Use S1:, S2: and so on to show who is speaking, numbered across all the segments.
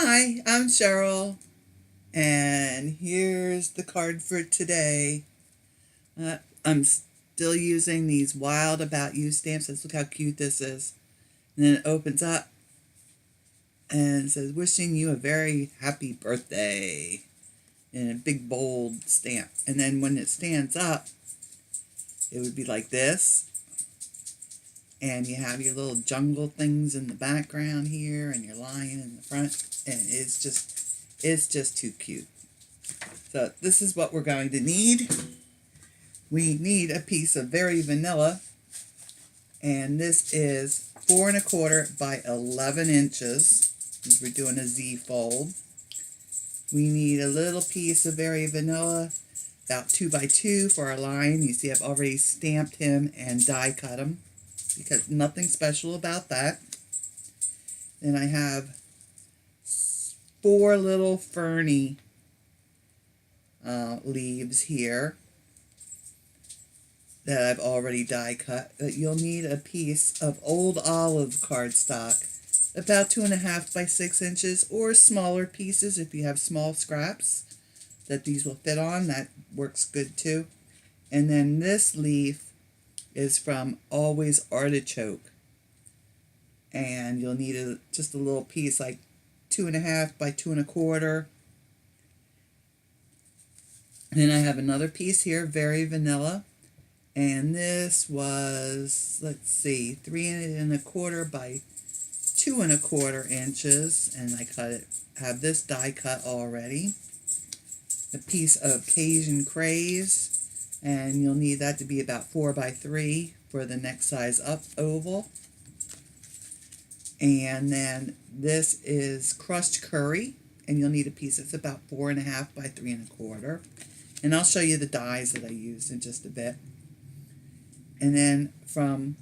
S1: Hi, I'm Cheryl, and here's the card for today. I'm still using these Wild About You stamps. Let's look how cute this is. And then it opens up and it says, wishing you a very happy birthday, in a big bold stamp. And then when it stands up, it would be like this. And you have your little jungle things in the background here, and your lion in the front, and it's just too cute. So this is what we're going to need. We need a piece of Very Vanilla, and this is 4 1/4 by 11 inches. We're doing a Z fold. We need a little piece of Very Vanilla, about 2 by 2 for our lion. You see I've already stamped him and die cut him, because nothing special about that. Then I have 4 little ferny leaves here that I've already die cut. But you'll need a piece of old olive cardstock, about 2.5 by 6 inches, or smaller pieces if you have small scraps that these will fit on. That works good too. And then this leaf is from Always Artichoke, and you'll need just a little piece, like 2.5 by 2 1/4. Then I have another piece here, Very Vanilla, and this was, let's see, 3 1/4 by 2 1/4 inches, and I have this die cut already. A piece of Cajun Craze, and you'll need that to be about 4 by 3 for the next size up oval. And then this is crushed curry, and you'll need a piece that's about 4 1/2 by 3 1/4. And I'll show you the dies that I used in just a bit. And then from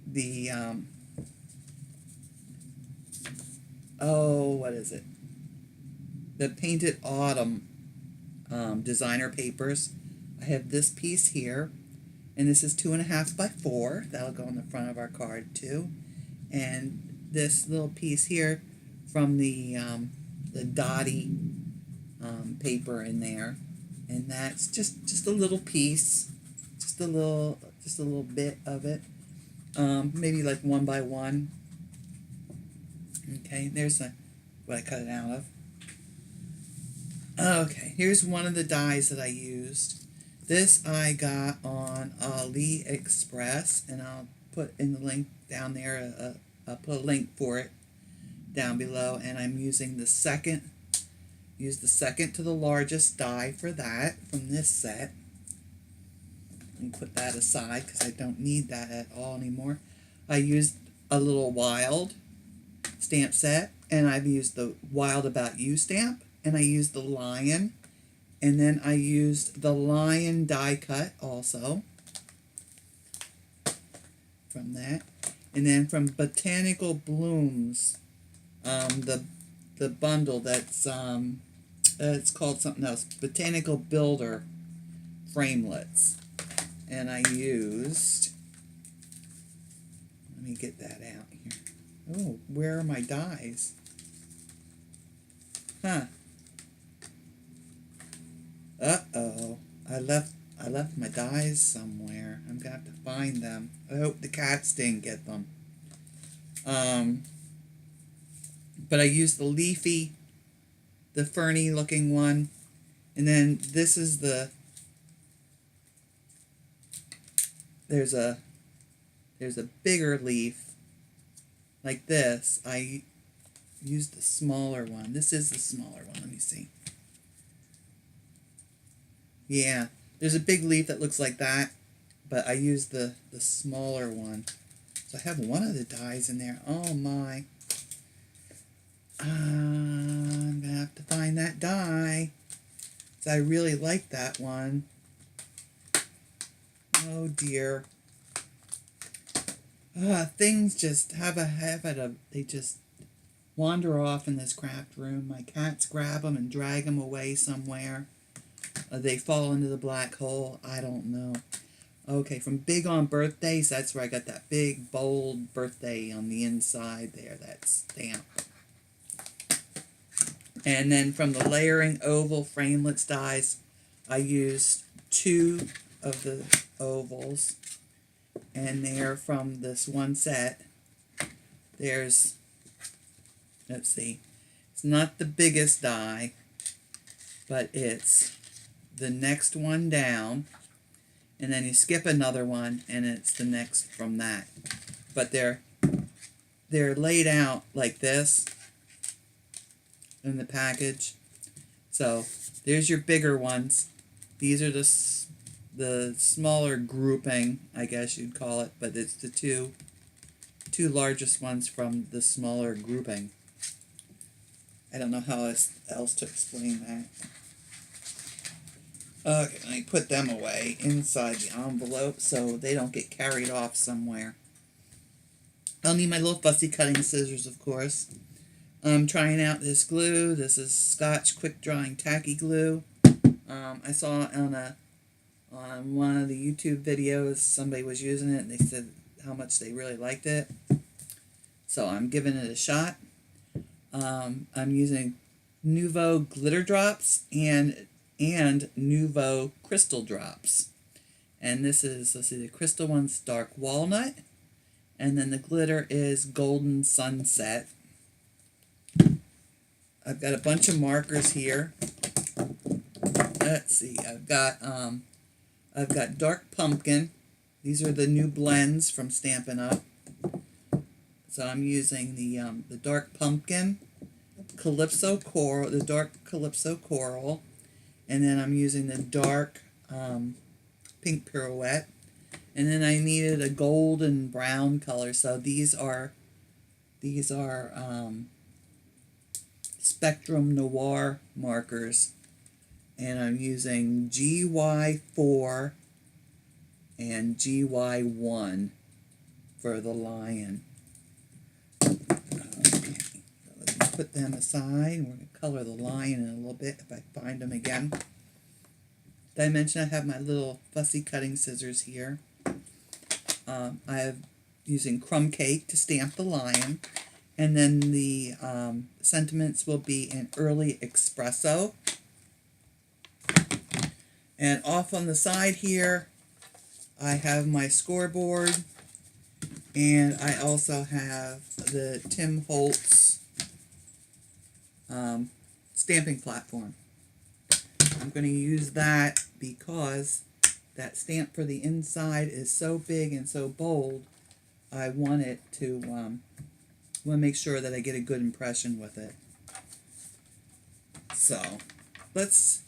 S1: the what is it? The Painted Autumn designer papers. I have this piece here, and this is 2 1/2 by 4. That'll go on the front of our card too. And this little piece here from the Dottie paper in there, and that's just a little piece, just a little bit of it, maybe like 1 by 1. Okay, there's what I cut it out of. Okay, here's one of the dies that I used. This I got on AliExpress, and I'll put in the link down there. I'll put a link for it down below, and I'm using the second. Use the second to the largest die for that from this set, and put that aside because I don't need that at all anymore. I used a little Wild stamp set, and I've used the Wild About You stamp, and I used the lion. And then I used the lion die cut also from that. And then from Botanical Blooms, the bundle that's it's called something else, Botanical Builder framelets. And I used, let me get that out here. Oh, where are my dies? Huh. Uh-oh, I left my dies somewhere. I'm gonna have to find them. I hope the cats didn't get them. But I used the leafy, the ferny looking one, and then this is there's a bigger leaf like this. I used the smaller one. This is the smaller one. Let me see. Yeah, there's a big leaf that looks like that, but I used the smaller one. So I have one of the dies in there. Oh my. I'm going to have to find that die. So I really like that one. Oh dear. Things just have a habit of, they just wander off in this craft room. My cats grab them and drag them away somewhere. They fall into the black hole. I don't know. Okay, from Big on Birthdays, that's where I got that big, bold birthday on the inside there, that stamp. And then from the layering oval framelits dies, I used 2 of the ovals, and they're from this one set. There's, let's see, it's not the biggest die, but it's the next one down, and then you skip another one, and it's the next from that. But they're laid out like this in the package. So there's your bigger ones. These are the smaller grouping, I guess you'd call it, but it's the two largest ones from the smaller grouping. I don't know how else to explain that. Okay, let me put them away inside the envelope so they don't get carried off somewhere. I'll need my little fussy cutting scissors, of course. I'm trying out this glue. This is Scotch quick drying tacky glue. I saw on one of the YouTube videos somebody was using it, and they said how much they really liked it. So I'm giving it a shot. I'm using Nouveau glitter drops and Nouveau crystal drops. And this is, let's see, the crystal one's dark walnut, and then the glitter is golden sunset. I've got a bunch of markers here. Let's see, I've got dark pumpkin. These are the new blends from Stampin' Up. So I'm using the dark pumpkin, Calypso coral, the dark Calypso coral, and then I'm using the dark pink Pirouette, and then I needed a golden brown color. So these are Spectrum Noir markers, and I'm using GY4 and GY1 for the lion. Okay, so let me put them aside. We're going to color the lion in a little bit if I find them again. Did I mention I have my little fussy cutting scissors here? I have using crumb cake to stamp the lion, and then the sentiments will be in early espresso. And off on the side here, I have my scoreboard, and I also have the Tim Holtz stamping platform. I'm going to use that because that stamp for the inside is so big and so bold. I want it to want to make sure that I get a good impression with it. So let's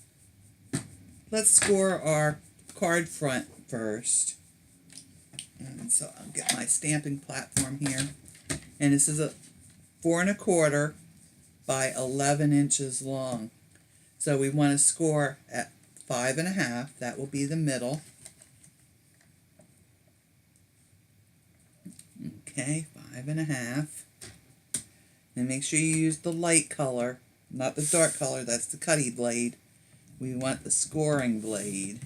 S1: score our card front first. And so I'll get my stamping platform here, and this is a 4 1/4 by 11 inches long. So we want to score at 5 1/2. That will be the middle. Okay, 5 1/2. And make sure you use the light color, not the dark color. That's the cutty blade. We want the scoring blade.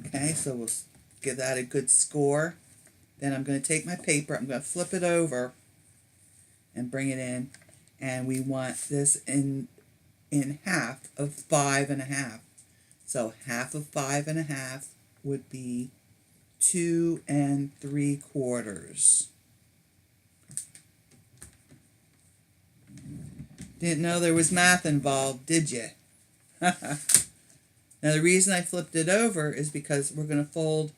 S1: Okay, so we'll give that a good score. Then I'm going to take my paper, I'm going to flip it over and bring it in, and we want this in half of 5 1/2. So half of 5 1/2 would be 2 3/4. Didn't know there was math involved, did you? Now the reason I flipped it over is because we're going to fold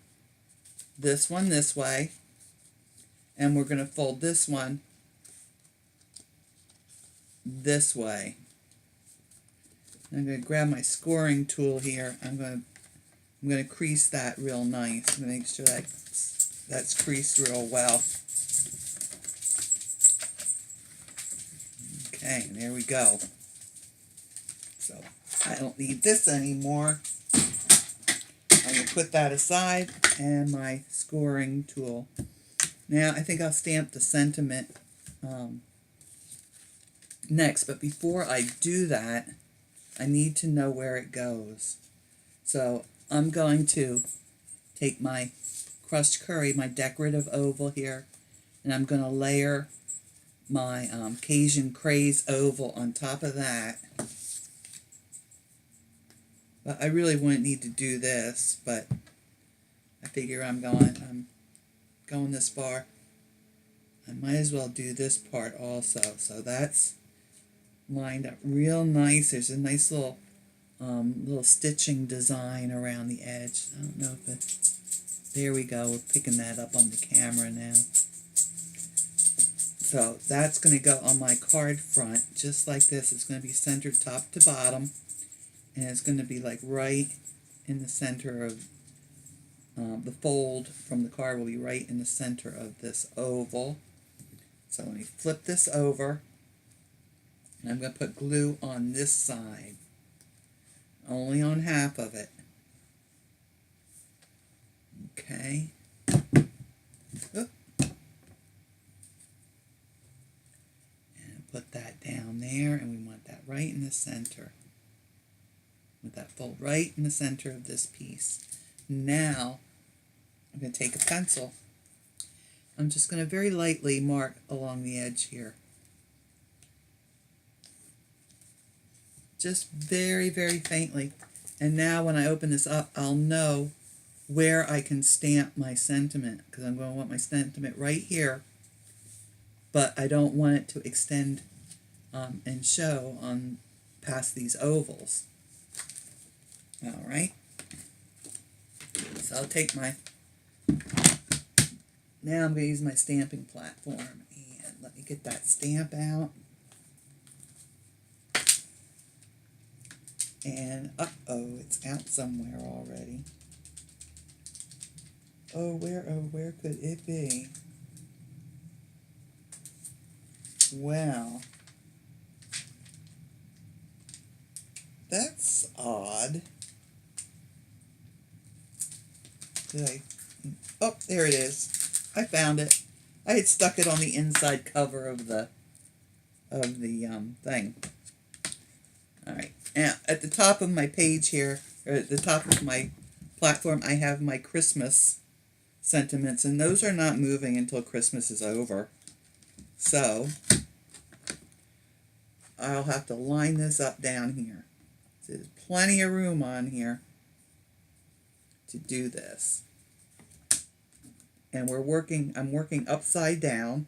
S1: this one this way, and we're going to fold this one this way. I'm going to grab my scoring tool here. I'm going to crease that real nice. I'm going to make sure that's creased real well. Okay, there we go. So I don't need this anymore. I'm going to put that aside, and my scoring tool. Now I think I'll stamp the sentiment next, but before I do that, I need to know where it goes. So I'm going to take my crushed curry, my decorative oval here, and I'm going to layer my Cajun Craze oval on top of that. But I really wouldn't need to do this, but I figure I'm going this far. I might as well do this part also. So that's lined up real nice. There's a nice little stitching design around the edge. I don't know if it, there we go. We're picking that up on the camera now. So that's going to go on my card front just like this. It's going to be centered top to bottom, and it's going to be like right in the center of the fold from the card will be right in the center of this oval. So let me flip this over, and I'm going to put glue on this side, only on half of it. Okay. Oop. And put that down there, and we want that right in the center. With that fold right in the center of this piece. Now, I'm going to take a pencil. I'm just going to very lightly mark along the edge here. Just very, very faintly. And now when I open this up, I'll know where I can stamp my sentiment, because I'm going to want my sentiment right here, but I don't want it to extend and show on past these ovals. All right. So I'll take my, now I'm going to use my stamping platform, and let me get that stamp out. And, uh-oh, it's out somewhere already. Oh, where could it be? Well, that's odd. Oh, there it is. I found it. I had stuck it on the inside cover of the thing. All right. Now, at the top of my page here, or at the top of my platform, I have my Christmas sentiments, and those are not moving until Christmas is over. So, I'll have to line this up down here. There's plenty of room on here to do this. And I'm working upside down.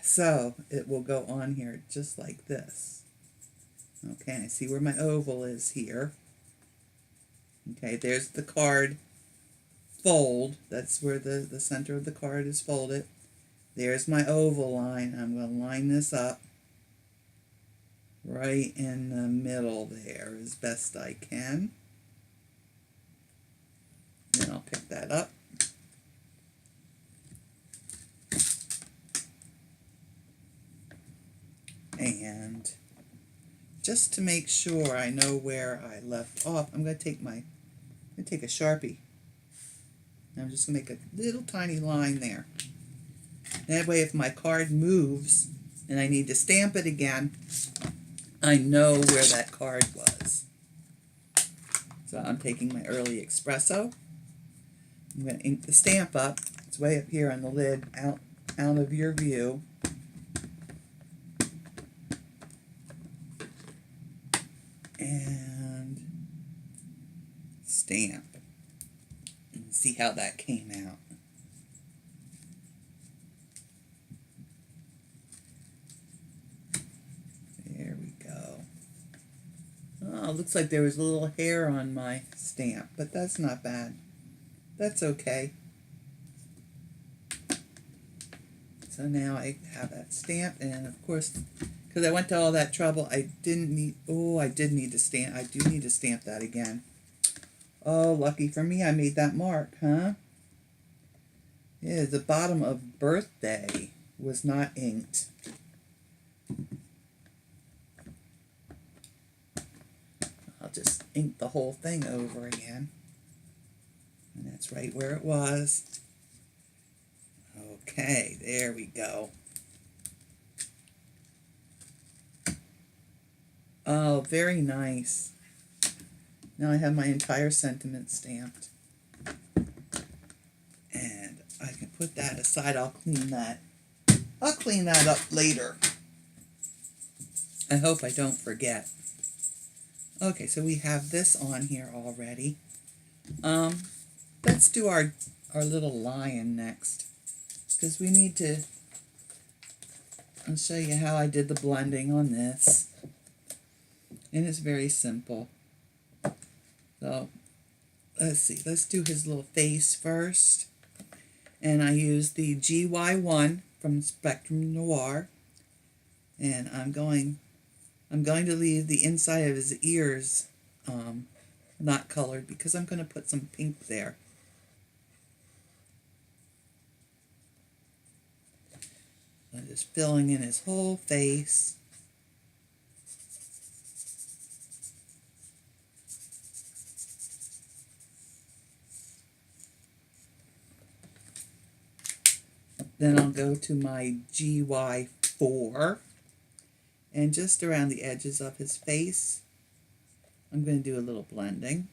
S1: So it will go on here just like this. Okay, I see where my oval is here. Okay, there's the card fold. That's where the center of the card is folded. There's my oval line. I'm going to line this up right in the middle there as best I can. Then I'll pick that up. And just to make sure I know where I left off, I'm going to take a Sharpie. I'm just going to make a little tiny line there. That way if my card moves and I need to stamp it again, I know where that card was. So I'm taking my early Espresso. I'm going to ink the stamp up. It's way up here on the lid, out of your view. And stamp. And see how that came out. There we go. Oh, looks like there was a little hair on my stamp, but that's not bad. That's okay. So now I have that stamped, and of course, because I went to all that trouble, I did need to stamp. I do need to stamp that again. Oh, lucky for me, I made that mark, huh? Yeah, the bottom of birthday was not inked. I'll just ink the whole thing over again. And that's right where it was. Okay, there we go. Oh, very nice. Now I have my entire sentiment stamped. put that aside. I'll clean that. I'll clean that up later. I hope I don't forget. Okay, so we have this on here already. Let's do our little lion next, because we need to. I'll show you how I did the blending on this, and it's very simple. So let's see. Let's do his little face first, and I used the GY1 from Spectrum Noir, and I'm going to leave the inside of his ears not colored, because I'm going to put some pink there. I'm just filling in his whole face. Then I'll go to my GY4, and just around the edges of his face, I'm going to do a little blending.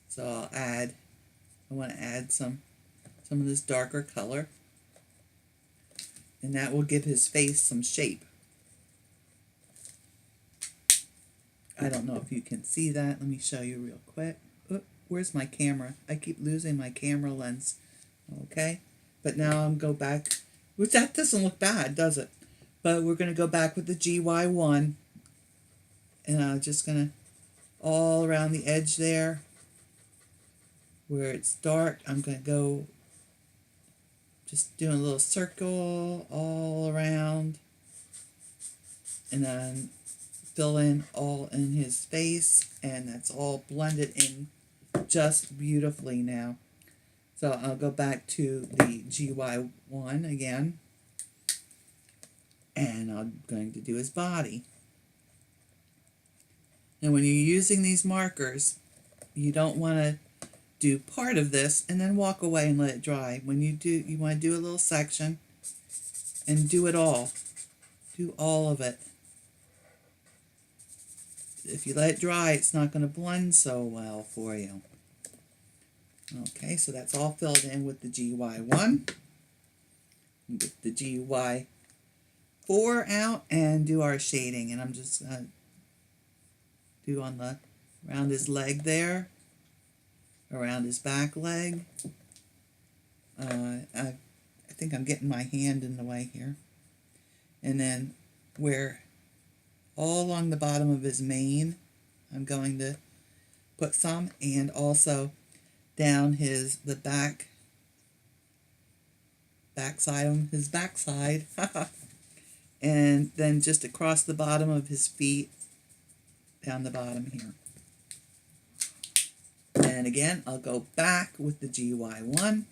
S1: So I want to add some of this darker color, and that will give his face some shape. I don't know if you can see that. Let me show you real quick. Oh, where's my camera? I keep losing my camera lens. Okay, but now I'm go back, which that doesn't look bad, does it? But we're going to go back with the GY1, and I'm just going to all around the edge there where it's dark. I'm going to go just doing a little circle all around, and then fill in all in his face, and that's all blended in just beautifully now. So I'll go back to the GY1 again, and I'm going to do his body. And when you're using these markers, you don't want to do part of this and then walk away and let it dry. When you do, you want to do a little section and do it all. Do all of it. If you let it dry, it's not going to blend so well for you. Okay, so that's all filled in with the GY1. Get the GY4 out and do our shading. And I'm just going to do on the around his leg there, around his back leg. I think I'm getting my hand in the way here. And then where all along the bottom of his mane, I'm going to put some, and also down the backside on his backside, and then just across the bottom of his feet, down the bottom here. And again, I'll go back with the GY1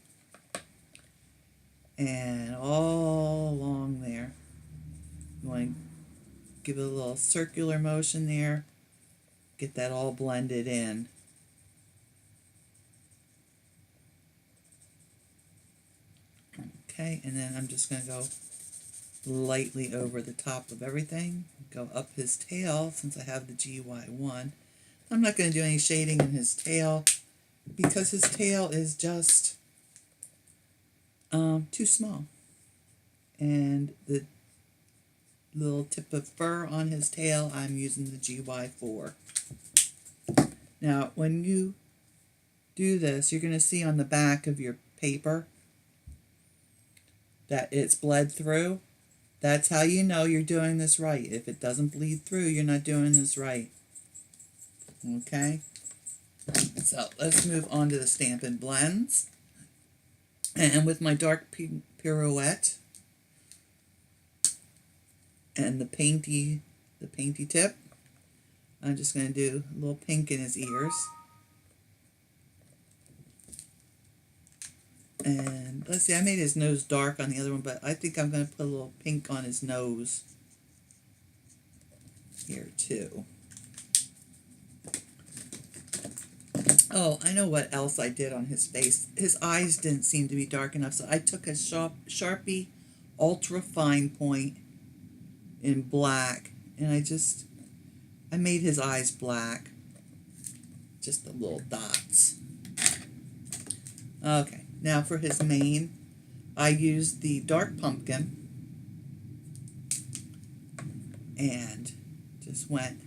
S1: and all along there. I'm going to give it a little circular motion there, get that all blended in. Okay, and then I'm just going to go lightly over the top of everything, go up his tail since I have the GY1. I'm not going to do any shading in his tail because his tail is just too small. And the little tip of fur on his tail, I'm using the GY4. Now, when you do this, you're going to see on the back of your paper that it's bled through. That's how you know you're doing this right. If it doesn't bleed through, you're not doing this right. Okay? So let's move on to the Stampin' Blends. And with my dark pink Pirouette and the painty tip, I'm just going to do a little pink in his ears. And let's see, I made his nose dark on the other one, but I think I'm going to put a little pink on his nose here too. Oh, I know what else I did on his face. His eyes didn't seem to be dark enough, so I took a Sharpie ultra fine point in black, and I made his eyes black. Just the little dots. Okay, Now for his mane, I used the dark pumpkin and just went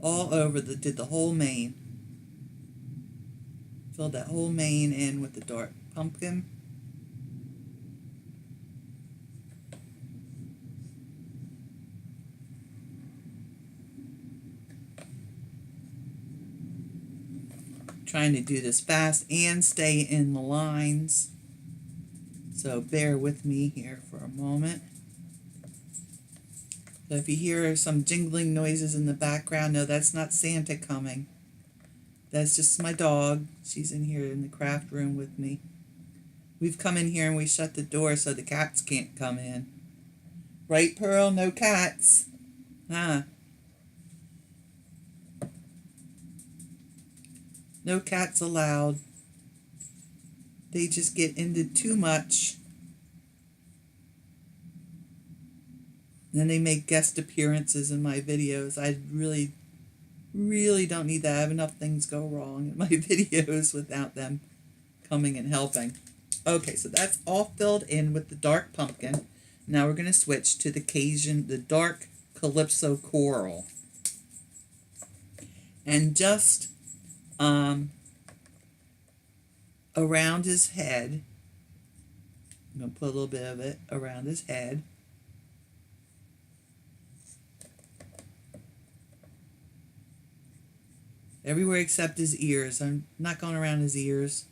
S1: all over did the whole mane. Filled that whole mane in with the dark pumpkin. Trying to do this fast and stay in the lines. So bear with me here for a moment. So if you hear some jingling noises in the background, no, that's not Santa coming. That's just my dog. She's in here in the craft room with me. We've come in here and we shut the door so the cats can't come in. Right, Pearl? No cats. Huh? No cats allowed. They just get into too much. And then they make guest appearances in my videos. I really don't need that. I have enough things go wrong in my videos without them coming and helping. Okay, so that's all filled in with the dark pumpkin. Now we're going to switch to the dark Calypso coral. And just around his head, I'm going to put a little bit of it around his head. Everywhere except his ears. I'm not going around his ears.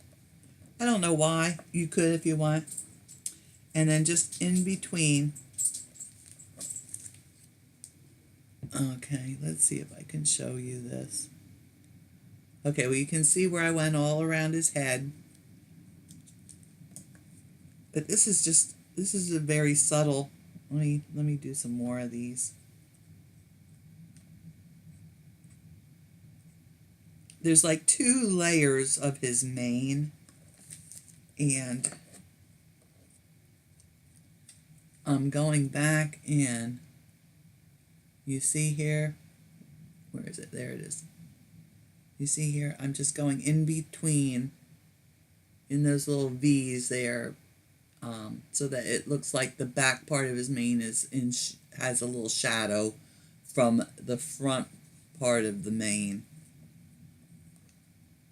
S1: I don't know why. You could if you want. And then just in between. Okay, let's see if I can show you this. Okay, well you can see where I went all around his head. But this is a very subtle. Let me do some more of these. There's like 2 layers of his mane, and I'm going back in. You see here? Where is it? There it is. You see here? I'm just going in between in those little V's there, so that it looks like the back part of his mane has a little shadow from the front part of the mane.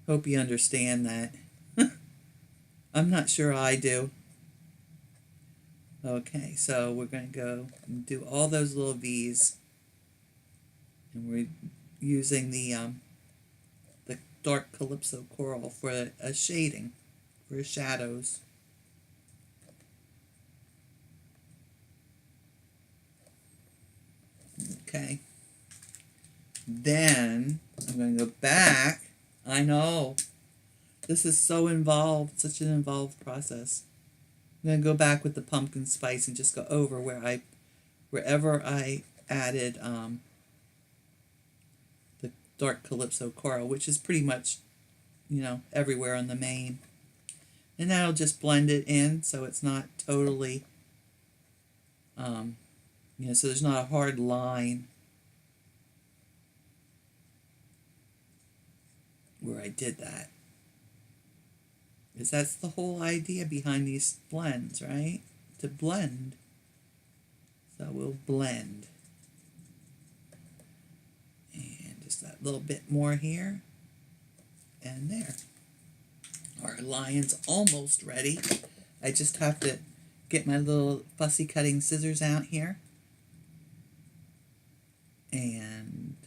S1: Hope you understand that. I'm not sure I do. Okay, so we're going to go and do all those little V's. And we're using the dark Calypso coral for a shading, for shadows. Okay. Then I'm going to go back. I know. This is so involved, such an involved process. I'm going to go back with the pumpkin spice and just go over wherever I added the dark Calypso coral, which is pretty much, everywhere on the mane. And that'll just blend it in so it's not totally, so there's not a hard line where I did that. Because that's the whole idea behind these blends, right? To blend. So we'll blend. And just that little bit more here. And there. Our lion's almost ready. I just have to get my little fussy cutting scissors out here. And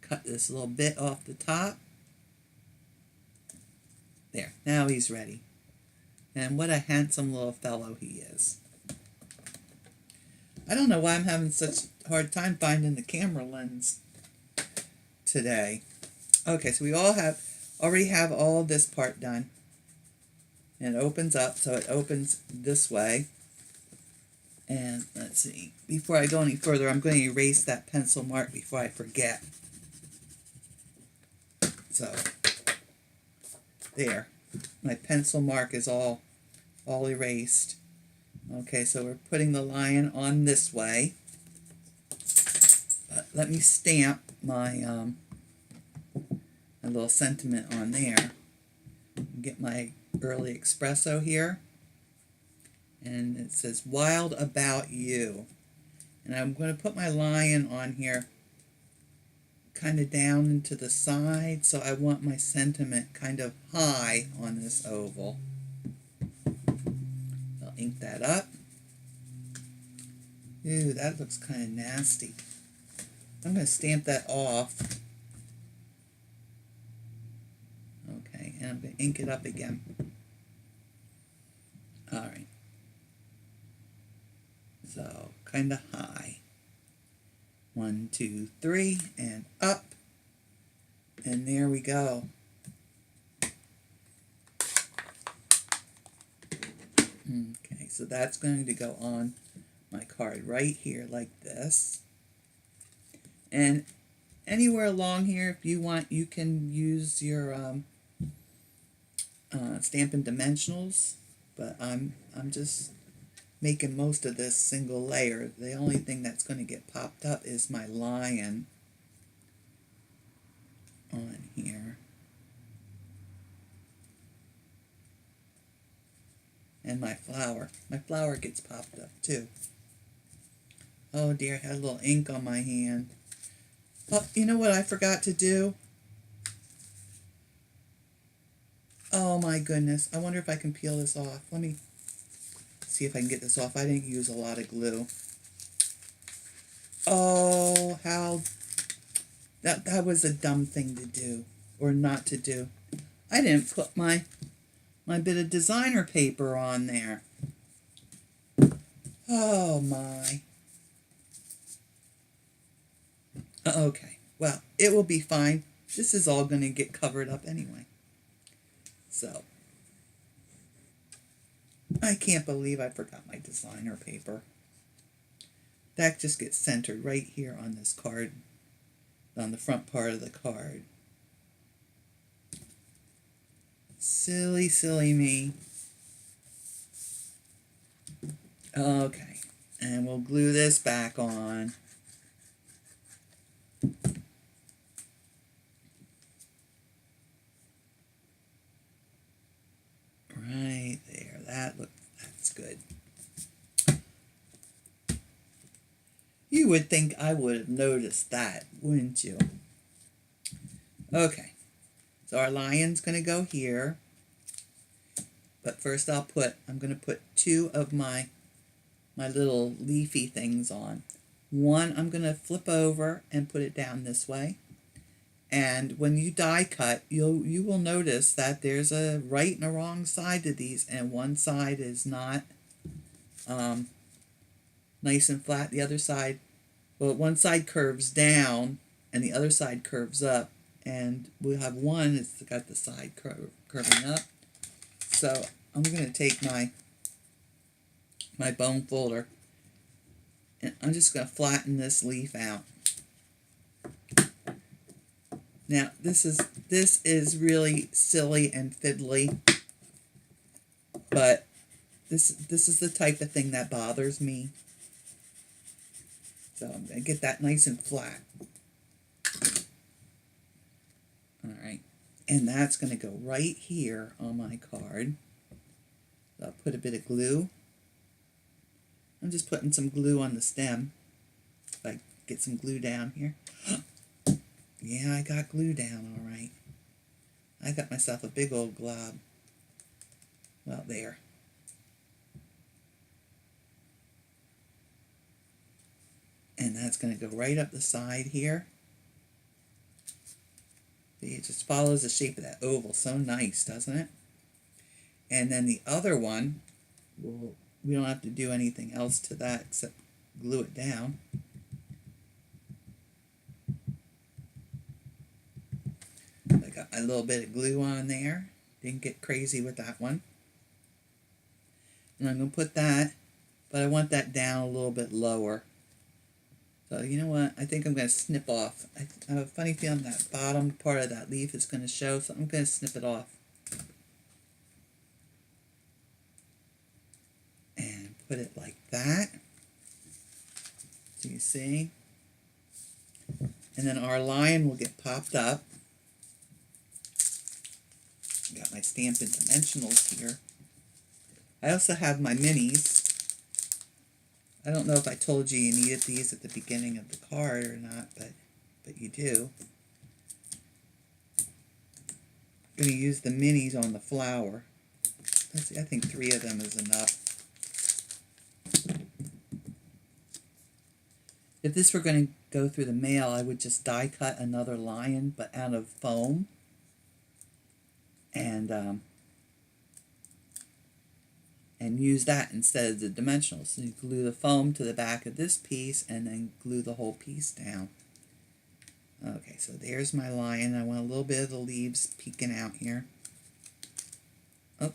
S1: cut this little bit off the top. There, now he's ready. And what a handsome little fellow he is. I don't know why I'm having such a hard time finding the camera lens today. Okay, so we already have all this part done. And it opens up, so it opens this way. And let's see, before I go any further, I'm going to erase that pencil mark before I forget. So, there. My pencil mark is all erased. Okay, so we're putting the lion on this way. But let me stamp my, and little sentiment on there. Get my early espresso here, and it says "Wild About You," and I'm going to put my lion on here kind of down into the side, so I want my sentiment kind of high on this oval. I'll ink that up. Ooh, that looks kind of nasty. I'm going to stamp that off. Okay, and I'm going to ink it up again. Alright. So, kind of high. 1, 2, 3, and up. And there we go. Okay, so that's going to go on my card right here like this. And anywhere along here, if you want, you can use your Stampin Dimensionals, but I'm just making most of this single layer. The only thing that's going to get popped up is my lion on here. And my flower. My flower gets popped up too. Oh dear, I had a little ink on my hand. Oh, you know what I forgot to do? Oh my goodness. I wonder if I can peel this off. Let me see if I can get this off. I didn't use a lot of glue. Oh, how... That was a dumb thing to do. Or not to do. I didn't put my bit of designer paper on there. Oh my. Okay, well, it will be fine. This is all going to get covered up anyway. So, I can't believe I forgot my designer paper. That just gets centered right here on this card, on the front part of the card. Silly, silly me. Okay, and we'll glue this back on. Right there, that's good. You would think I would have noticed that, wouldn't you? Okay, so our lion's going to go here. But first I'm going to put 2 of my little leafy things on. One I'm going to flip over and put it down this way. And when you die cut, you will notice that there's a right and a wrong side to these, and one side is not nice and flat. The other side, well, one side curves down and the other side curves up, and we'll have one that's got the side curving up. So I'm going to take my bone folder, and I'm just going to flatten this leaf out. Now, this is really silly and fiddly, but this is the type of thing that bothers me. So I'm going to get that nice and flat. All right, and that's going to go right here on my card. So I'll put a bit of glue. I'm just putting some glue on the stem. If I get some glue down here. Yeah, I got glue down all right. I got myself a big old glob. Well, there. And that's going to go right up the side here. See, it just follows the shape of that oval. So nice, doesn't it? And then the other one, we don't have to do anything else to that except glue it down. I got a little bit of glue on there. Didn't get crazy with that one. And I'm going to put that, but I want that down a little bit lower. So you know what? I think I'm going to snip off. I have a funny feeling that bottom part of that leaf is going to show, so I'm going to snip it off. And put it like that. So you see? And then our lion will get popped up. my Stampin Dimensionals here. I also have my minis. I don't know if I told you needed these at the beginning of the card or not, but you do. I'm going to use the minis on the flower. I think 3 of them is enough. If this were going to go through the mail, I would just die cut another lion, but out of foam. And use that instead of the dimensionals. So you glue the foam to the back of this piece and then glue the whole piece down. Okay, so there's my lion. I want a little bit of the leaves peeking out here. Oh.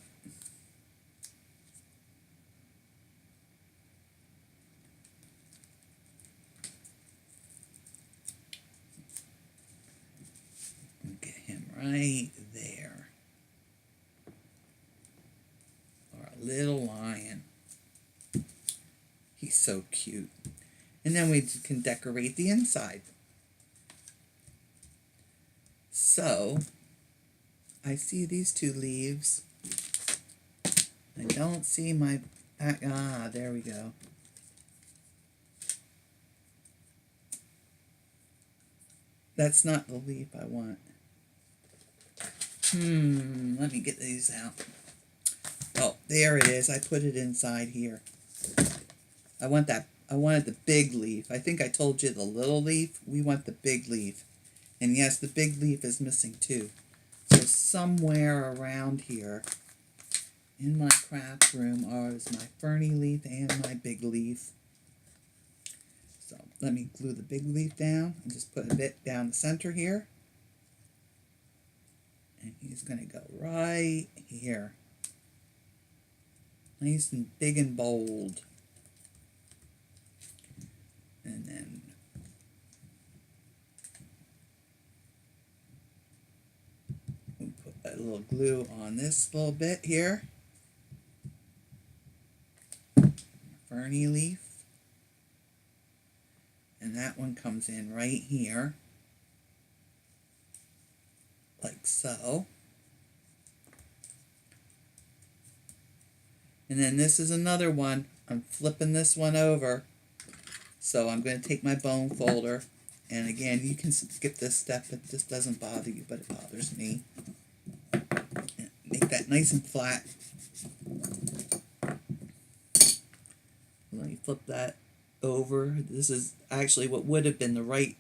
S1: Get him right there. Our little lion. He's so cute. And then we can decorate the inside. So, I see these 2 leaves. I don't see my back. Ah, there we go. That's not the leaf I want. Let me get these out. Oh, there it is. I put it inside here. I wanted the big leaf. I think I told you the little leaf. We want the big leaf. And yes, the big leaf is missing too. So somewhere around here in my craft room is my ferny leaf and my big leaf. So let me glue the big leaf down and just put a bit down the center here. And he's going to go right here. Nice and big and bold. And then we put a little glue on this little bit here. Ferny leaf. And that one comes in right here. Like so. And then this is another one. I'm flipping this one over. So I'm going to take my bone folder. And again, you can skip this step if this doesn't bother you, but it bothers me. Make that nice and flat. Let me flip that over. This is actually what would have been the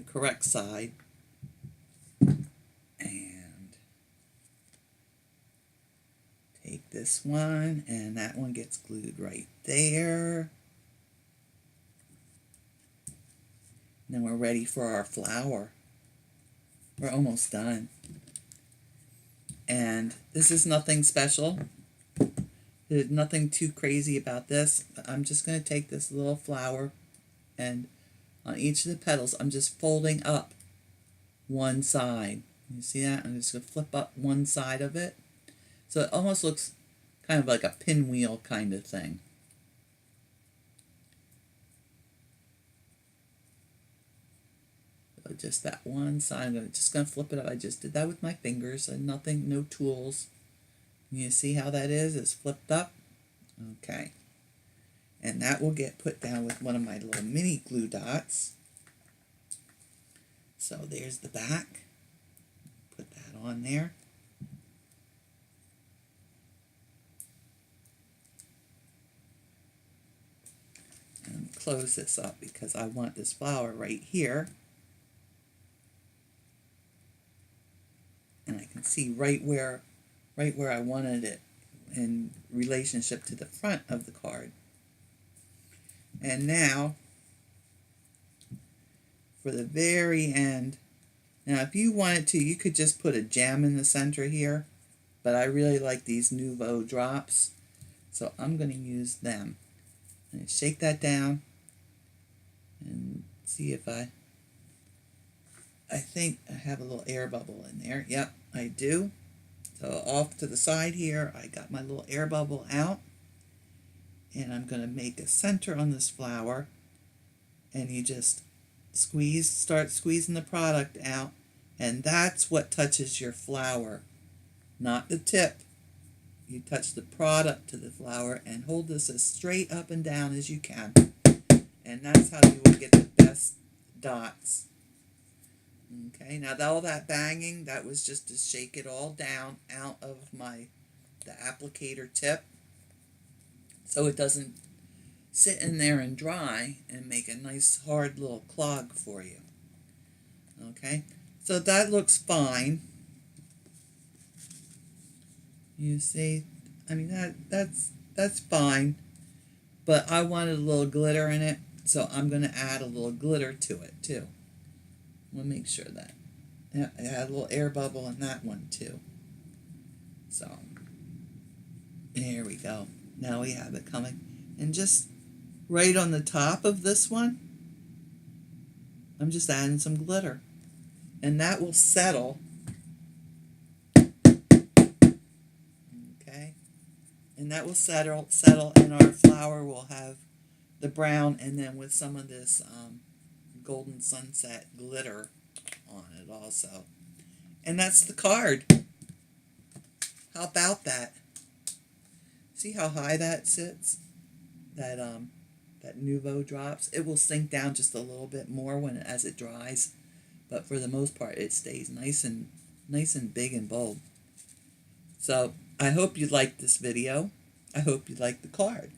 S1: correct side. And take this one, and that one gets glued right there. And then we're ready for our flower. We're almost done. And this is nothing special. There's nothing too crazy about this. I'm just going to take this little flower, and on each of the petals, I'm just folding up one side. You see that? I'm just going to flip up one side of it. So it almost looks kind of like a pinwheel kind of thing. So just that one side. I'm just going to flip it up. I just did that with my fingers and nothing, no tools. You see how that is? It's flipped up. Okay. And that will get put down with one of my little mini glue dots. So there's the back. Put that on there. And close this up because I want this flower right here. And I can see right where I wanted it in relationship to the front of the card. And now, for the very end, now if you wanted to, you could just put a gem in the center here, but I really like these Nouveau drops, so I'm going to use them. And shake that down and see if I think I have a little air bubble in there. Yep, I do. So off to the side here, I got my little air bubble out. And I'm going to make a center on this flower. And you just start squeezing the product out. And that's what touches your flower. not the tip. You touch the product to the flower and hold this as straight up and down as you can. And that's how you will get the best dots. Okay, now all that banging, that was just to shake it all down out of the applicator tip, so it doesn't sit in there and dry and make a nice hard little clog for you. Okay, so that looks fine. You see, I mean that's fine, but I wanted a little glitter in it, so I'm going to add a little glitter to it too. We'll make sure that I had a little air bubble in that one too. So there we go. Now we have it coming, and just right on the top of this one, I'm just adding some glitter, and that will settle. Okay, and that will settle, and our flower will have the brown, and then with some of this golden sunset glitter on it also. And that's the card. How about that? See how high that sits? That Nouveau drops. It will sink down just a little bit more as it dries, but for the most part it stays nice and big and bold. So I hope you liked this video. I hope you liked the card.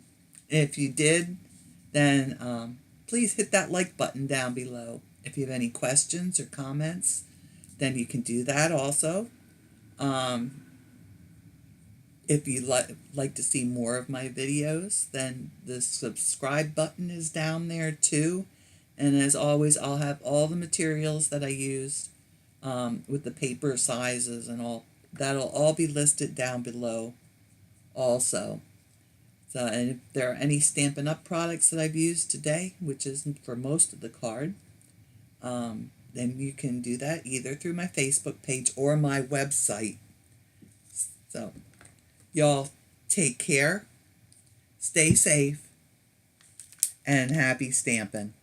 S1: If you did, then please hit that like button down below. If you have any questions or comments, then you can do that also. If you'd like to see more of my videos, then the subscribe button is down there too. And as always, I'll have all the materials that I used with the paper sizes and all. That'll all be listed down below also. So, and if there are any Stampin' Up! Products that I've used today, which is for most of the card, then you can do that either through my Facebook page or my website. So, y'all take care, stay safe, and happy stamping.